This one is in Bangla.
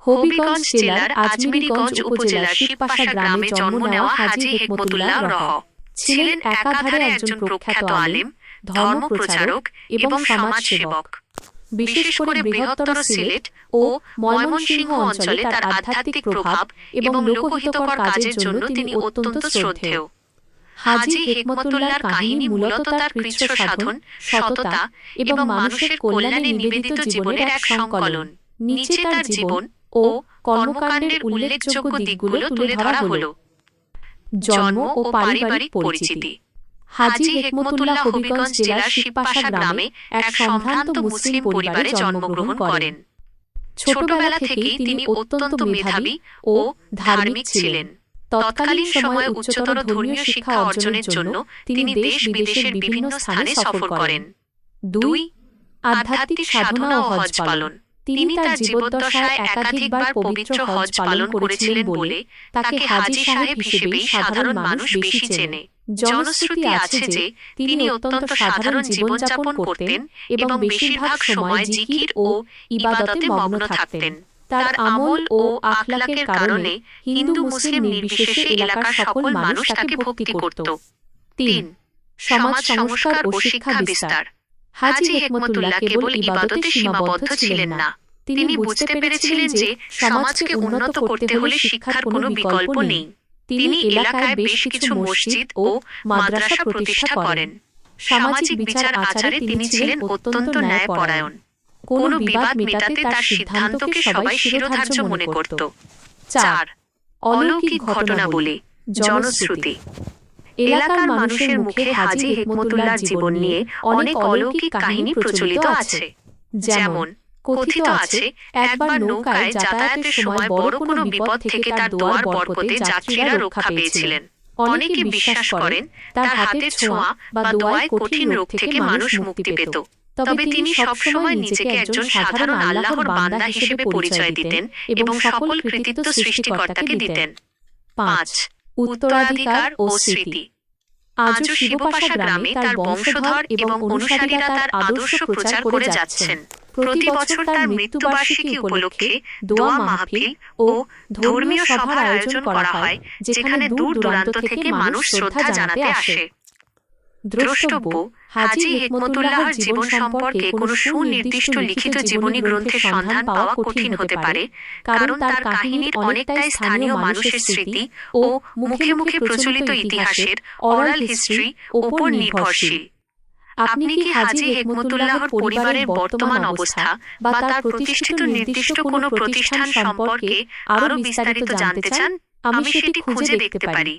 হবিগঞ্জ জেলার আজমিরীগঞ্জ উপজেলার শিবপাশা গ্রামে জন্ম নেওয়া হাজী হিকমতুল্লাহ রহ ছিলেন একাধারে একজন প্রখ্যাত আলেম, ধর্মপ্রচারক এবং সমাজসেবক। বিশেষ করে বৃহত্তর সিলেট ও ময়মনসিংহ অঞ্চলে তার আধ্যাত্মিক প্রভাব এবং লোকহিতকর কাজের জন্য তিনি অত্যন্ত শ্রদ্ধেয়। হাজী হিকমতুল্লাহর কাহিনী মূলত তার কৃচ্ছ সাধন, সততা এবং মানুষের কল্যাণে নিবেদিত জীবনের এক সংকলন। নিচে তার জীবন ও কর্মকাণ্ডের উল্লেখযোগ্য দিকগুলো তুলে ধরা হলো। জন্ম ও পারিবারিক পরিচিতি। হাজী হিকমতুল্লাহ হবিগঞ্জ জেলার শিবপাশা গ্রামে এক সম্ভ্রান্ত মুসলিম পরিবারে জন্মগ্রহণ করেন। ছোটবেলা থেকেই তিনি অত্যন্ত মেধাবী ও ধার্মিক ছিলেন। তৎকালীন সময়ে উচ্চতর ধর্মীয় শিক্ষা অর্জনের জন্য তিনি দেশ বিদেশের বিভিন্ন স্থানে সফর করেন। 2. আধ্যাত্মিক সাধনা ও হজ পালন। তিনি তার জীবদ্দশায় একাধিকবার পবিত্র হজ পালন করেছিলেন বলে তাকে হাজী সাহেব হিসেবেই সাধারণ মানুষ বেশি চেনে। জনশ্রুতি আছে যে তিনি অত্যন্ত সাধারণ জীবনযাপন করতেন এবং বেশিরভাগ সময় জিকির ও ইবাদতে মগ্ন থাকতেন। তার আমল ও আখলাকের কারণে হিন্দু মুসলিম নির্বিশেষে এলাকার সকল মানুষ তাকে ভক্তি করত। 3. সমাজ সংস্কার ও শিক্ষা বিস্তার। হাজী হিকমতুল্লাহ কেবল ইবাদতে সীমাবদ্ধ ছিলেন না, তিনি বুঝতে পেরেছিলেন যে সমাজকে উন্নত করতে হলে শিক্ষার কোনো বিকল্প নেই। তিনি এলাকায় বেশ কিছু মসজিদ ও মাদ্রাসা প্রতিষ্ঠা করেন। সামাজিক বিচার আচারে তিনি ছিলেন অত্যন্ত ন্যায়পরায়ণ। কোনো বিবাদ মেটাতে তার সিদ্ধান্তকে সবাই শিরোধার্য মনে করত। 4. অলৌকিক ঘটনাবলী, জনশ্রুতি। এলাকার মানুষের মুখে হাজী হিকমতুল্লাহর জীবন নিয়ে অনেক অলৌকিক কাহিনী প্রচলিত আছে। যেমন কথিত আছে, একবার নৌকায় যাতায়াতের সময় বড় কোনো বিপদ থেকে তার দোয়ার বরকতে যাত্রীরা রক্ষা পেয়েছিলেন। অনেকে বিশ্বাস করেন তার হাতের ছোঁয়া বা দোয়ায় কঠিন রোগ থেকে মানুষ মুক্তি পেত। তবে তিনি সবসময় নিজেকে একজন সাধারণ আল্লাহর বান্দা হিসেবে পরিচয় দিতেন এবং সকল কৃতিত্ব সৃষ্টিকর্তাকে দিতেন। 5. উত্তরাধিকার ও স্মৃতি। আজও শিবপাশা গ্রামে তার বংশধর এবং অনুসারীরা তার আদর্শ প্রচার করে যাচ্ছেন। প্রতি বছর তার মৃত্যুবার্ষিকী উপলক্ষে দোয়া মাহফিল ও ধর্মীয় সভার আয়োজন করা হয়, যেখানে দূর দূরান্ত থেকে মানুষ শ্রদ্ধা জানাতে আসে। দ্রষ্টব্য: হাজী হিকমতুল্লাহর জীবন সম্পর্কে কোনো সুনির্দিষ্ট লিখিত জীবনী গ্রন্থের সন্ধান পাওয়া কঠিন হতে পারে, কারণ তার কাহিনীর অনেকটাই স্থানীয় মানুষের স্মৃতি ও মুখে মুখে প্রচলিত ইতিহাসের অরাল হিস্ট্রি উপর নির্ভরশীল। আপনি কি হাজী হিকমতুল্লাহর পরিবারের বর্তমান অবস্থা বা তার প্রতিষ্ঠিত নির্দিষ্ট কোনো প্রতিষ্ঠান সম্পর্কে আরও বিস্তারিত জানতে চান? আমি সেটি খুঁজে দেখতে পারি।